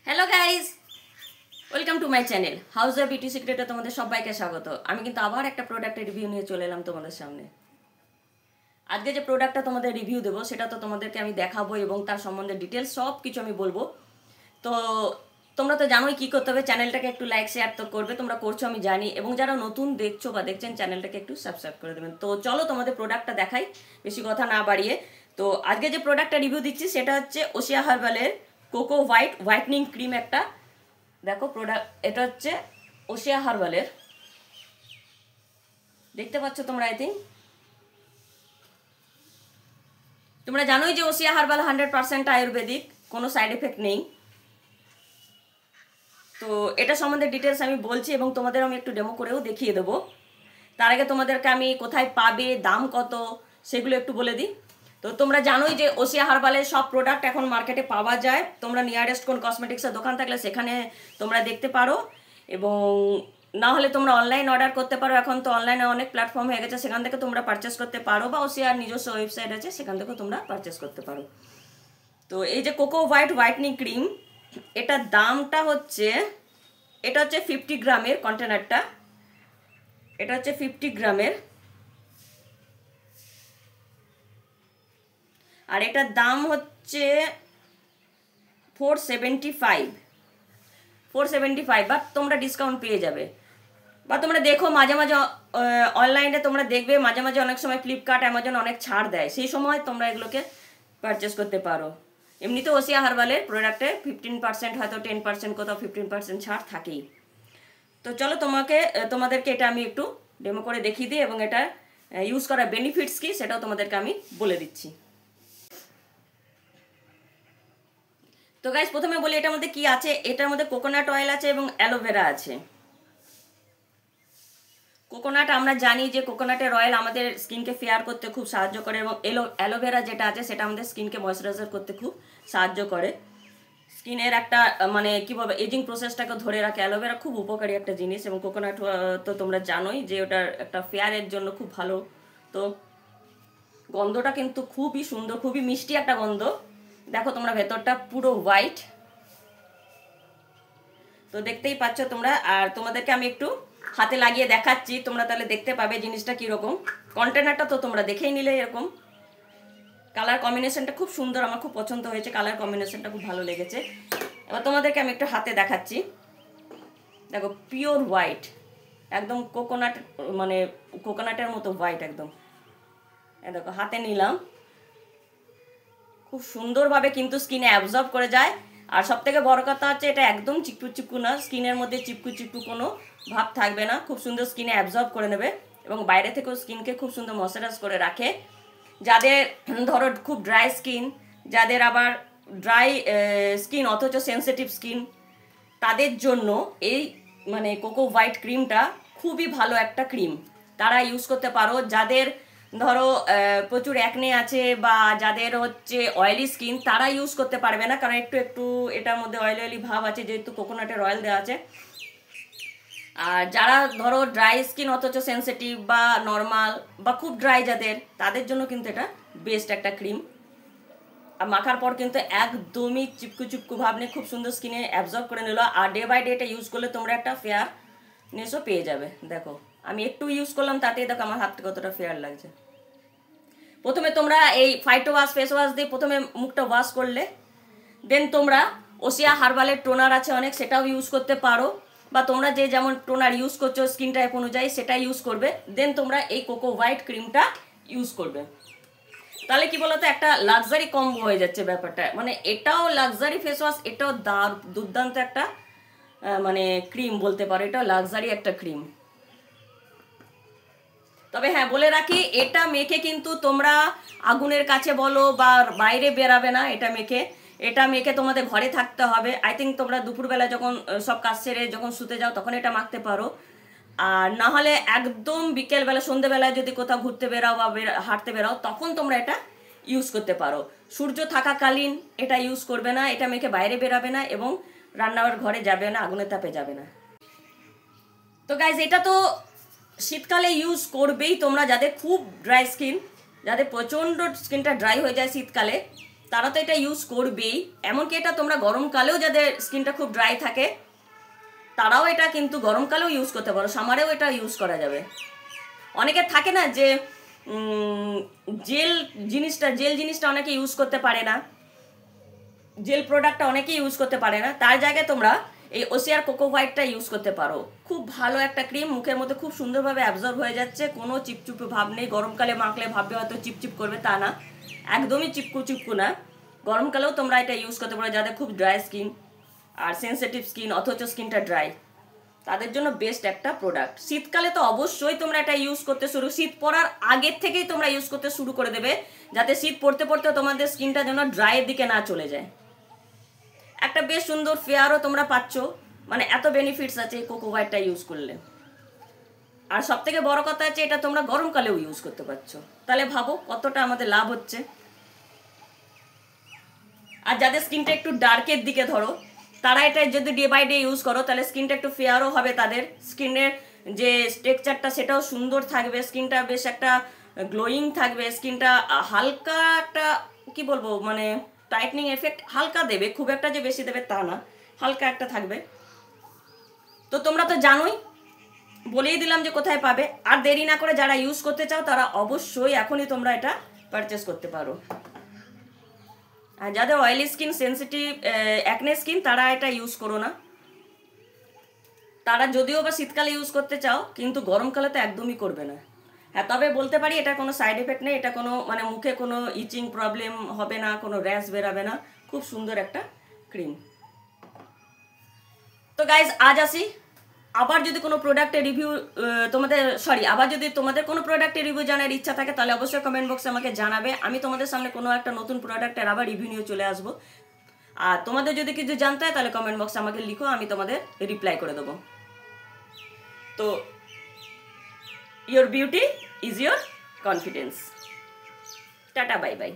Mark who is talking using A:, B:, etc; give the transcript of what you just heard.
A: Hello guys, welcome to my channel house of beauty সিক্রেটে তোমাদের সবাইকে স্বাগত। আমি কিন্তু আবার একটা প্রোডাক্টের রিভিউ নিয়ে চলে এলাম তোমাদের সামনে। আজকে যে প্রোডাক্টটা তোমাদের রিভিউ দেবো সেটা তো তোমাদেরকে আমি দেখাবো এবং তার সম্বন্ধে ডিটেলস সব কিছু আমি বলবো। তো তোমরা তো জানোই কী করতে হবে, চ্যানেলটাকে একটু লাইক শেয়ার তো করবে, তোমরা করছো আমি জানি, এবং যারা নতুন দেখছো বা দেখছেন চ্যানেলটাকে একটু সাবস্ক্রাইব করে দেবেন। তো চলো তোমাদের প্রোডাক্টটা দেখাই বেশি কথা না বাড়িয়ে। তো আজকে যে প্রোডাক্টটা রিভিউ দিচ্ছি সেটা হচ্ছে ওশিয়া হার্বালের কোকো হোয়াইটনিং ক্রিম। একটা দেখো প্রোডাক্ট, এটা হচ্ছে ওশিয়া হার্বালের, দেখতে পাচ্ছ তোমরা। আই থিঙ্ক তোমরা জানোই যে ওশিয়া হার্বাল 100% আয়ুর্বেদিক, কোনো সাইড এফেক্ট নেই। তো এটা সম্বন্ধে ডিটেলস আমি বলছি এবং তোমাদের আমি একটু ডেমো করেও দেখিয়ে দেবো। তার আগে তোমাদেরকে আমি কোথায় পাবে, দাম কত, সেগুলো একটু বলে দিই। তো তোমরা জানোই যে ওশিয়া হার্বালের সব প্রোডাক্ট এখন মার্কেটে পাওয়া যায়। তোমরা নিয়ারেস্ট কোন কসমেটিক্সের দোকান থাকলে সেখানে তোমরা দেখতে পারো, এবং না হলে তোমরা অনলাইন অর্ডার করতে পারো। এখন তো অনলাইনে অনেক প্ল্যাটফর্ম হয়ে গেছে, সেখান থেকে তোমরা পারচেস করতে পারো, বা ওশিয়ার নিজস্ব ওয়েবসাইট আছে সেখান থেকেও তোমরা পারচেস করতে পারো। তো এই যে কোকো হোয়াইটনিং ক্রিম, এটার দামটা হচ্ছে, এটা হচ্ছে 50 গ্রামের কন্টেনারটা, এটা হচ্ছে 50 গ্রামের, আর এটার দাম হচ্ছে 475, বা তোমরা ডিসকাউন্ট পেয়ে যাবে। বা তোমরা দেখো মাঝে মাঝে অনলাইনে তোমরা দেখবে মাঝে মাঝে অনেক সময় ফ্লিপকার্ট, অ্যামাজন অনেক ছাড় দেয়, সেই সময় তোমরা এগুলোকে পারচেস করতে পারো। এমনিতে ওশিয়া হার্বালের প্রোডাক্টে 15%, হয়তো 10%, কোথাও 15% ছাড় থাকেই। তো চলো তোমাদেরকে এটা আমি একটু ডেমো করে দেখিয়ে দিই, এবং এটা ইউজ করার বেনিফিটস কি সেটাও তোমাদেরকে আমি বলে দিচ্ছি। তো গাইস, প্রথমে বলি এটার মধ্যে কি আছে। এটার মধ্যে কোকোনাট অয়েল আছে এবং অ্যালোভেরা আছে। কোকোনাট, আমরা জানি যে কোকোনাটের অয়েল আমাদের স্কিনকে ফেয়ার করতে খুব সাহায্য করে, এবং অ্যালোভেরা যেটা আছে সেটা আমাদের স্কিনকে ময়শ্চারাইজার করতে খুব সাহায্য করে। স্কিনের একটা মানে কী বলবো, এজিং প্রসেসটাকে ধরে রাখে। অ্যালোভেরা খুব উপকারী একটা জিনিস, এবং কোকোনাট তো তোমরা জানোই যে ওটার একটা ফেয়ারের জন্য খুব ভালো। তো গন্ধটা কিন্তু খুবই সুন্দর, খুবই মিষ্টি একটা গন্ধ। দেখো তোমরা, ভেতরটা পুরো হোয়াইট, তো দেখতেই পাচ্ছ তোমরা। আর তোমাদেরকে আমি একটু হাতে লাগিয়ে দেখাচ্ছি, তোমরা তাহলে দেখতে পাবে জিনিসটা কীরকম। কন্টেনারটা তো তোমরা দেখেই নিলে, এরকম কালার কম্বিনেশনটা খুব সুন্দর, আমার খুব পছন্দ হয়েছে, কালার কম্বিনেশনটা খুব ভালো লেগেছে। এবার তোমাদেরকে আমি একটু হাতে দেখাচ্ছি। দেখো পিওর হোয়াইট, একদম কোকোনাট, মানে কোকোনাটের মতো হোয়াইট একদম। দেখো হাতে নিলাম, খুব সুন্দরভাবে কিন্তু স্কিনে অ্যাবজর্ব করে যায়। আর সব থেকে বড় কথা হচ্ছে এটা একদম চিপকু চিপকু না, স্কিনের মধ্যে চিপকু চিপকু কোনো ভাব থাকবে না, খুব সুন্দর স্কিনে অ্যাবজর্ব করে নেবে, এবং বাইরে থেকেও স্কিনকে খুব সুন্দর ময়শ্চারাইজ করে রাখে। যাদের ধরো খুব ড্রাই স্কিন, যাদের আবার ড্রাই স্কিন অথচ সেন্সিটিভ স্কিন, তাদের জন্য এই মানে কোকো হোয়াইট ক্রিমটা খুবই ভালো একটা ক্রিম, তারা ইউজ করতে পারো। যাদের ধরো প্রচুর অ্যাকনে আছে, বা যাদের হচ্ছে অয়েলি স্কিন, তারা ইউজ করতে পারবে না, কারণ একটু একটু এটার মধ্যে অয়েলি ভাব আছে, যেহেতু কোকোনাটের অয়েল দেওয়া আছে। আর যারা ধরো ড্রাই স্কিন অথচ সেন্সিটিভ, বা নর্মাল, বা খুব ড্রাই যাদের, তাদের জন্য কিন্তু এটা বেস্ট একটা ক্রিম। আর মাখার পর কিন্তু একদমই চিপকু চিপকু ভাব নেই, খুব সুন্দর স্কিনে অ্যাবজর্ব করে নিল। আর ডে বাই ডে এটা ইউজ করলে তোমরা একটা ফেয়ারনেসও পেয়ে যাবে। দেখো আমি একটু ইউজ করলাম, তাতেই দেখো আমার হাতটা কতটা ফেয়ার লাগছে। প্রথমে তোমরা এই ফাইটো ওয়াশ, ফেস ওয়াশ দিয়ে প্রথমে মুখটা ওয়াশ করলে, দেন তোমরা ওশিয়া হার্বালের টোনার আছে অনেক, সেটাও ইউজ করতে পারো, বা তোমরা যে যেমন টোনার ইউজ করছো স্কিন টাইপ অনুযায়ী সেটা ইউজ করবে। দেন তোমরা এই কোকো হোয়াইট ক্রিমটা ইউজ করবে। তাহলে কি বলতো, একটা লাক্সারি কম্বো হয়ে যাচ্ছে ব্যাপারটা। মানে এটাও লাক্সারি ফেস ওয়াশ, এটাও দুর্দান্ত একটা মানে ক্রিম বলতে পারো, এটাও লাক্সারি একটা ক্রিম। তবে হ্যাঁ বলে রাখি, এটা মেখে কিন্তু তোমরা আগুনের কাছে বলো বা বাইরে বেরাবে না। এটা মেখে তোমাদের ঘরে থাকতে হবে। আই থিঙ্ক তোমরা দুপুরবেলা যখন সব কাজ সেরে যখন শুতে যাও তখন এটা মাখতে পারো। আর না হলে একদম বিকেলবেলা, সন্ধ্যেবেলায় যদি কোথাও ঘুরতে বেরাও বা হাঁটতে বেরাও, তখন তোমরা এটা ইউজ করতে পারো। সূর্য থাকাকালীন এটা ইউজ করবে না, এটা মেখে বাইরে বেরাবে না, এবং রান্নাঘর ঘরে যাবে না, আগুনের তাপে যাবে না। তো গাইজ, এটা তো শীতকালে ইউজ করবেই তোমরা, যাদের খুব ড্রাই স্কিন, যাদের প্রচণ্ড স্কিনটা ড্রাই হয়ে যায় শীতকালে, তারা তো এটা ইউজ করবেই। এমনকি এটা তোমরা গরমকালেও যাদের স্কিনটা খুব ড্রাই থাকে তারাও এটা কিন্তু গরমকালেও ইউজ করতে পারো, সামারেও এটা ইউজ করা যাবে। অনেকের থাকে না যে জেল জিনিসটা অনেকে ইউজ করতে পারে না, জেল প্রোডাক্টটা অনেকেই ইউজ করতে পারে না, তার জায়গায় তোমরা এই ওসিআর কোকো হোয়াইটটা ইউজ করতে পারো। খুব ভালো একটা ক্রিম, মুখের মধ্যে খুব সুন্দরভাবে অ্যাবজর্ব হয়ে যাচ্ছে, কোনো চিপচুপে ভাব নেই। গরমকালে মাখলে ভাববে হয়তো চিপচিপ করবে, তা না, একদমই চিপকু না। গরমকালেও তোমরা এটা ইউজ করতে পারো যাদের খুব ড্রাই স্কিন আর সেনসিটিভ স্কিন অথচ স্কিনটা ড্রাই, তাদের জন্য বেস্ট একটা প্রোডাক্ট। শীতকালে তো অবশ্যই তোমরা এটা ইউজ করতে শীত পড়ার আগের থেকেই তোমরা ইউজ করতে শুরু করে দেবে, যাতে শীত পড়তে পড়তে তোমাদের স্কিনটা যেন ড্রাইয়ের দিকে না চলে যায়। একটা বেশ সুন্দর ফেয়ারও তোমরা পাচ্ছ, মানে এত বেনিফিটস আছে এই কোকো হোয়াইটটা ইউজ করলে। আর সব থেকে বড় কথা হচ্ছে এটা তোমরা গরমকালেও ইউজ করতে পারছো, তাহলে ভাবো কতটা আমাদের লাভ হচ্ছে। আর যাদের স্কিনটা একটু ডার্কের দিকে ধরো, তারা এটা যদি ডে বাই ডে ইউজ করো তাহলে স্কিনটা একটু ফেয়ারও হবে, তাদের স্কিনের যে স্ট্রাকচারটা সেটাও সুন্দর থাকবে, স্কিনটা বেশ একটা গ্লোয়িং থাকবে, স্কিনটা হালকা একটা কি বলবো মানে টাইটনিং এফেক্ট হালকা দেবে, খুব একটা যে বেশি দেবে তা না, হালকা একটা থাকবে। তো তোমরা তো জানোই, বলেই দিলাম যে কোথায় পাবে। আর দেরি না করে যারা ইউজ করতে চাও তারা অবশ্যই এখনই তোমরা এটা পারচেস করতে পারো। আর যাদের oily skin, sensitive, acne skin, তারা এটা ইউজ করো না। তারা যদিও বা শীতকালে ইউজ করতে চাও কিন্তু গরমকালে তো একদমই করবে না। হ্যাঁ, তবে বলতে পারি এটা কোনো সাইড এফেক্ট নেই, এটা কোনো মানে মুখে কোনো ইচিং প্রবলেম হবে না, কোনো র্যাশ বেরাবে না, খুব সুন্দর একটা ক্রিম। তো গাইজ আজ আসি, আবার যদি কোনো প্রোডাক্টের রিভিউ আবার যদি তোমাদের কোনো প্রোডাক্টের রিভিউ জানার ইচ্ছা থাকে তাহলে অবশ্যই কমেন্ট বক্সে আমাকে জানাবে। আমি তোমাদের সামনে কোনো একটা নতুন প্রোডাক্টের আবার রিভিউ নিয়ে চলে আসবো। আর তোমাদের যদি কিছু জানতে হয় তাহলে কমেন্ট বক্সে আমাকে লিখো, আমি তোমাদের রিপ্লাই করে দেবো। তো your beauty is your confidence. Tata, bye bye.